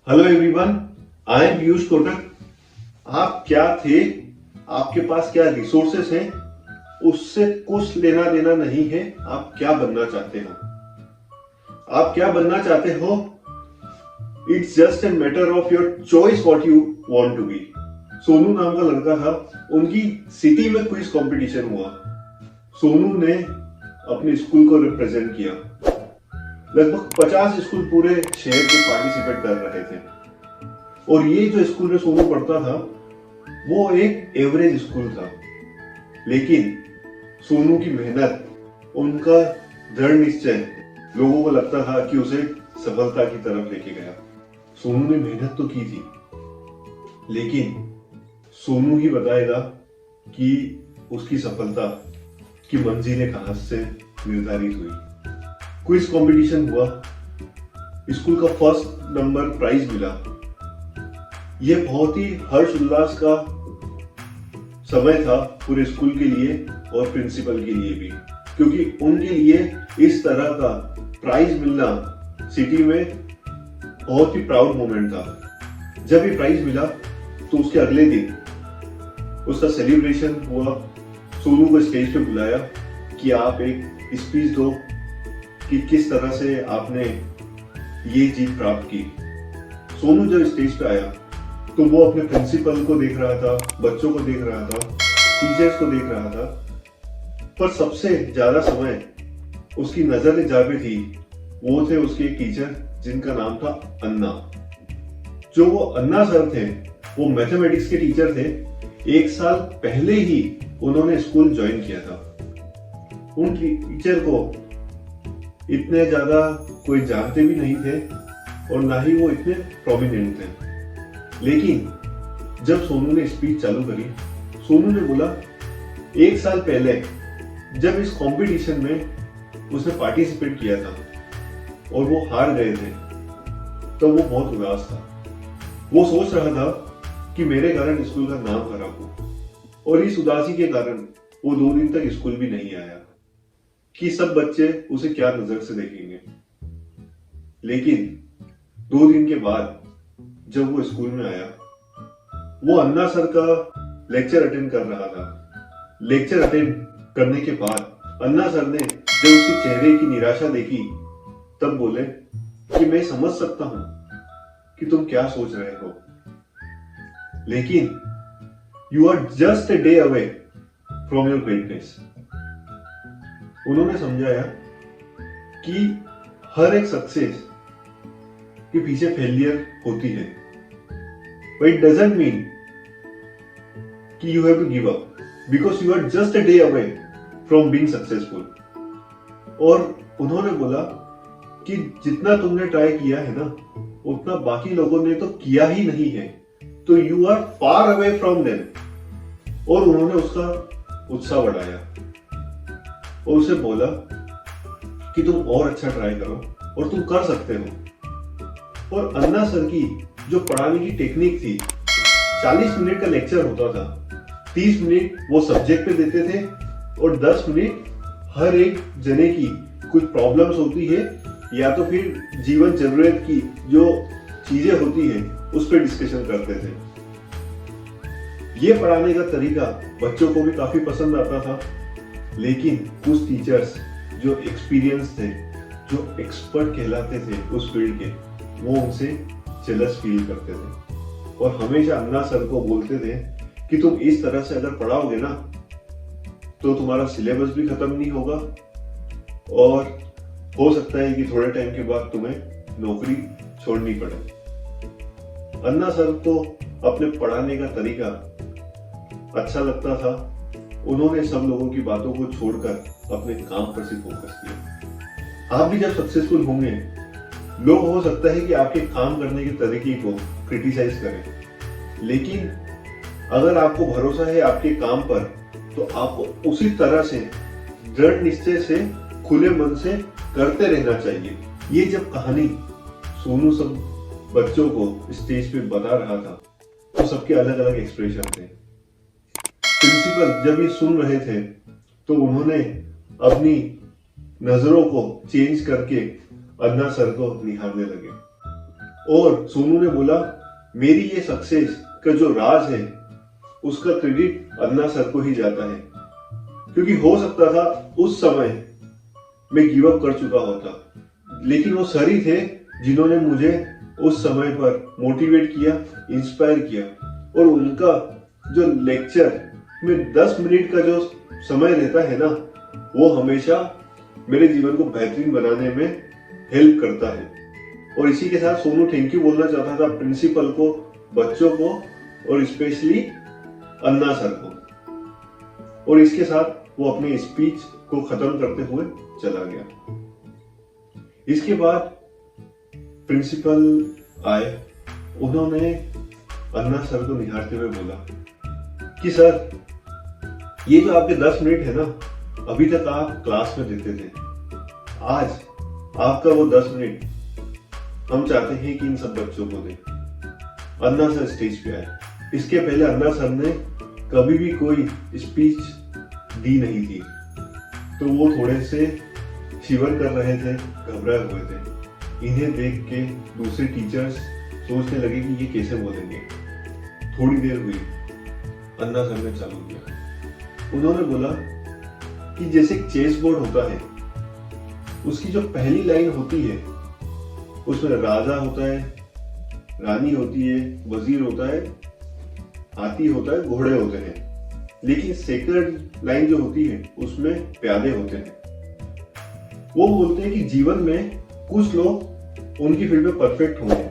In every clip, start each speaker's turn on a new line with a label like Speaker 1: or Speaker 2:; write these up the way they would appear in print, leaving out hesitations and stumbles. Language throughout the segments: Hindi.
Speaker 1: Hello everyone, I am Piyush Kotak. आप क्या थे, आपके पास क्या रिसोर्सेस हैं, उससे कुछ लेना देना नहीं है। आप क्या बनना चाहते हो, आप क्या बनना चाहते हो, it's just a matter of your choice what you want to be. Sonu नाम का लड़का था, उनकी सिटी में क्विज कंपटीशन हुआ। सोनू ने अपने स्कूल को रिप्रेजेंट किया। लगभग 50 स्कूल पूरे शहर के पार्टिसिपेट कर रहे थे। और ये जो स्कूल में सोनू पढ़ता था वो एक एवरेज स्कूल था, लेकिन सोनू की मेहनत, उनका दृढ़ निश्चय लोगों को लगता था कि उसे सफलता की तरफ लेके गया। सोनू ने मेहनत तो की थी, लेकिन सोनू ही बताएगा कि उसकी सफलता की मंजिलें कहां से निर्धारित हुई। क्विज कंपटीशन हुआ, स्कूल का फर्स्ट नंबर प्राइज मिला। यह बहुत ही हर्ष उल्लास का समय था पूरे स्कूल के लिए और प्रिंसिपल के लिए भी, क्योंकि उनके लिए इस तरह का प्राइज मिलना सिटी में बहुत ही प्राउड मोमेंट था। जब ये प्राइज मिला तो उसके अगले दिन उसका सेलिब्रेशन हुआ। सोनू को स्टेज पे बुलाया कि आप एक स्पीच दो कि किस तरह से आपने ये जीत प्राप्त की। सोनू जब स्टेज पे आया तो वो अपने प्रिंसिपल को देख रहा था, बच्चों को देख रहा था, टीचर्स को देख रहा था, पर सबसे ज्यादा समय उसकी नजर जहाँ पे थी वो थे उसके एक टीचर जिनका नाम था अन्ना। जो वो अन्ना सर थे वो मैथमेटिक्स के टीचर थे। 1 साल पहले ही उन्होंने स्कूल ज्वाइन किया था। उन टीचर को इतने ज्यादा कोई जानते भी नहीं थे और ना ही वो इतने प्रोमिनेंट थे। लेकिन जब सोनू ने स्पीच चालू करी, सोनू ने बोला 1 साल पहले जब इस कंपटीशन में उसने पार्टिसिपेट किया था और वो हार गए थे तो वो बहुत उदास था। वो सोच रहा था कि मेरे कारण स्कूल का नाम खराब हो, और इस उदासी के कारण वो 2 दिन तक स्कूल भी नहीं आया कि सब बच्चे उसे क्या नजर से देखेंगे। लेकिन 2 दिन के बाद जब वो स्कूल में आया, वो अन्ना सर का लेक्चर अटेंड कर रहा था। लेक्चर अटेंड करने के बाद अन्ना सर ने जब उसके चेहरे की निराशा देखी तब बोले कि मैं समझ सकता हूं कि तुम क्या सोच रहे हो, लेकिन you are just a day away from your greatness. उन्होंने समझाया कि हर एक सक्सेस के पीछे फेलियर होती है, but it doesn't mean कि you have to give up because you are just a day away from being successful। और उन्होंने बोला कि जितना तुमने ट्राई किया है ना, उतना बाकी लोगों ने तो किया ही नहीं है, तो you are far away from them। और उन्होंने उसका उत्साह बढ़ाया और उसे बोला कि तुम और अच्छा ट्राई करो और तुम कर सकते हो। और अन्ना सर की जो पढ़ाने की टेक्निक थी, 40 मिनट का लेक्चर होता था, 30 मिनट वो सब्जेक्ट पे देते थे और 10 मिनट हर एक जने की कुछ प्रॉब्लम्स होती है या तो फिर जीवन जरूरत की जो चीजें होती है उस पर डिस्कशन करते थे। ये पढ़ाने का तरीका बच्चों को भी काफी पसंद आता था, लेकिन कुछ टीचर्स जो एक्सपीरियंस थे, जो एक्सपर्ट कहलाते थे उस फील्ड के, वो उनसे जेलस फील करते थे और हमेशा अन्ना सर को बोलते थे कि तुम इस तरह से अगर पढ़ाओगे ना तो तुम्हारा सिलेबस भी खत्म नहीं होगा और हो सकता है कि थोड़े टाइम के बाद तुम्हें नौकरी छोड़नी पड़े। अन्ना सर को अपने पढ़ाने का तरीका अच्छा लगता था। उन्होंने सब लोगों की बातों को छोड़कर अपने काम पर सिर्फ फोकस किया। आप भी जब सक्सेसफुल होंगे, लोग हो सकता है कि आपके काम करने के तरीके को क्रिटिसाइज करें, लेकिन अगर आपको भरोसा है आपके काम पर तो आपको उसी तरह से दृढ़ निश्चय से खुले मन से करते रहना चाहिए। ये जब कहानी सोनू सब बच्चों को स्टेज पे बता रहा था तो सबके अलग अलग एक्सप्रेशन थे। प्रिंसिपल जब ये सुन रहे थे तो उन्होंने अपनी नजरों को चेंज करके अन्ना सर को निहारने लगे। और सोनू ने बोला मेरी ये सक्सेस का जो राज है उसका क्रेडिट अन्ना सर को ही जाता है, क्योंकि हो सकता था उस समय मैं गिव अप कर चुका होता, लेकिन वो सर ही थे जिन्होंने मुझे उस समय पर मोटिवेट किया, इंस्पायर किया। और उनका जो लेक्चर में 10 मिनट का जो समय रहता है ना, वो हमेशा मेरे जीवन को बेहतरीन बनाने में हेल्प करता है। और इसी के साथ सोनू थैंक यू बोलना चाहता था प्रिंसिपल को, बच्चों को और स्पेशली अन्ना सर को। और इसके साथ वो अपने स्पीच को खत्म करते हुए चला गया। इसके बाद प्रिंसिपल आए, उन्होंने अन्ना सर को निहारते हुए बोला कि सर ये जो आपके 10 मिनट है ना, अभी तक आप क्लास में देते थे, आज आपका वो 10 मिनट हम चाहते हैं कि इन सब बच्चों को दें। अन्ना सर स्टेज पे आए। इसके पहले अन्ना सर ने कभी भी कोई स्पीच दी नहीं थी, तो वो थोड़े से शिवर कर रहे थे, घबराए हुए थे। इन्हें देख के दूसरे टीचर्स सोचने लगे कि ये कैसे बोलेंगे। थोड़ी देर हुई, अन्ना सर ने चालू किया। उन्होंने बोला कि जैसे एक चेस बोर्ड होता है, उसकी जो पहली लाइन होती है उसमें राजा होता है, रानी होती है, वजीर होता है, हाथी होता है, घोड़े होते हैं। लेकिन सेकंड लाइन जो होती है उसमें प्यादे होते हैं। वो बोलते हैं कि जीवन में कुछ लोग उनकी फील्ड में परफेक्ट होंगे,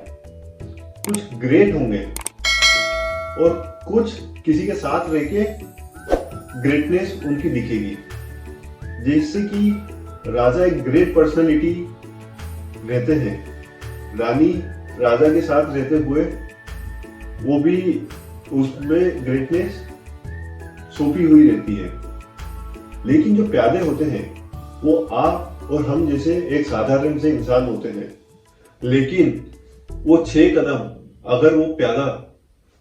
Speaker 1: कुछ ग्रेट होंगे और कुछ किसी के साथ रह के ग्रेटनेस उनकी दिखेगी। जैसे कि राजा एक ग्रेट पर्सनालिटी रहते हैं, रानी राजा के साथ रहते हुए वो भी उसमें ग्रेटनेस छुपी हुई रहती है। लेकिन जो प्यादे होते हैं वो आप और हम जैसे एक साधारण से इंसान होते हैं, लेकिन वो 6 कदम अगर वो प्यादा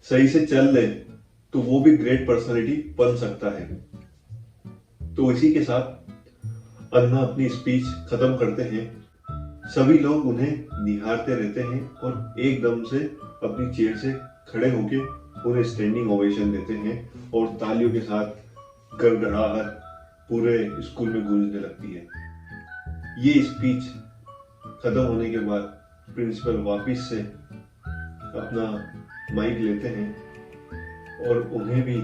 Speaker 1: सही से चल ले तो वो भी ग्रेट पर्सनालिटी बन सकता है। तो इसी के साथ अन्ना अपनी स्पीच खत्म करते हैं। सभी लोग उन्हें निहारते रहते हैं और एकदम से अपनी चेयर से खड़े होके उन्हें स्टैंडिंग ओवेशन देते हैं और तालियों के साथ गड़गड़ाहट पूरे स्कूल में गूंजने लगती है। ये स्पीच खत्म होने के बाद प्रिंसिपल वापस से अपना माइक लेते हैं और उन्हें भी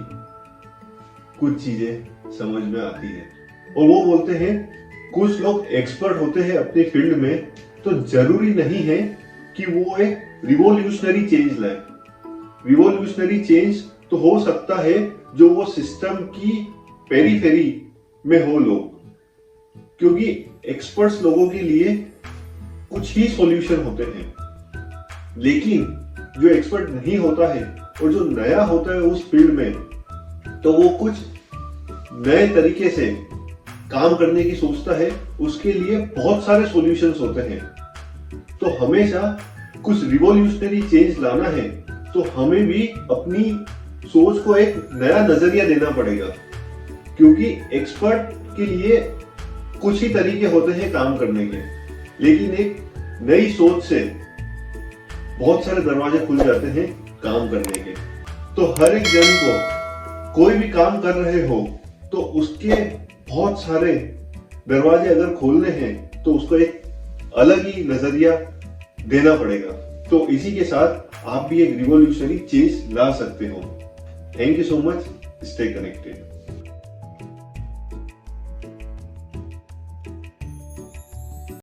Speaker 1: कुछ चीजें समझ में आती है और वो बोलते हैं कुछ लोग एक्सपर्ट होते हैं अपनी फील्ड में, तो जरूरी नहीं है कि वो एक रिवॉल्यूशनरी चेंज लाए। रिवॉल्यूशनरी चेंज तो हो सकता है जो वो सिस्टम की पेरीफेरी में हो लोग, क्योंकि एक्सपर्ट्स लोगों के लिए कुछ ही सॉल्यूशन होते हैं। लेकिन जो एक्सपर्ट नहीं होता है और जो नया होता है उस फील्ड में, तो वो कुछ नए तरीके से काम करने की सोचता है। उसके लिए बहुत सारे सॉल्यूशंस होते हैं। तो हमेशा कुछ रिवॉल्यूशनरी चेंज लाना है तो हमें भी अपनी सोच को एक नया नजरिया देना पड़ेगा, क्योंकि एक्सपर्ट के लिए कुछ ही तरीके होते हैं काम करने के, लेकिन एक नई सोच से बहुत सारे दरवाजे खुल जाते हैं काम करने के। तो हर एक जन को कोई भी काम कर रहे हो तो उसके बहुत सारे दरवाजे अगर खोलने हैं तो उसको एक अलग ही नजरिया देना पड़ेगा। तो इसी के साथ आप भी एक रिवॉल्यूशनरी चेंज ला सकते हो। Thank you so much, stay connected.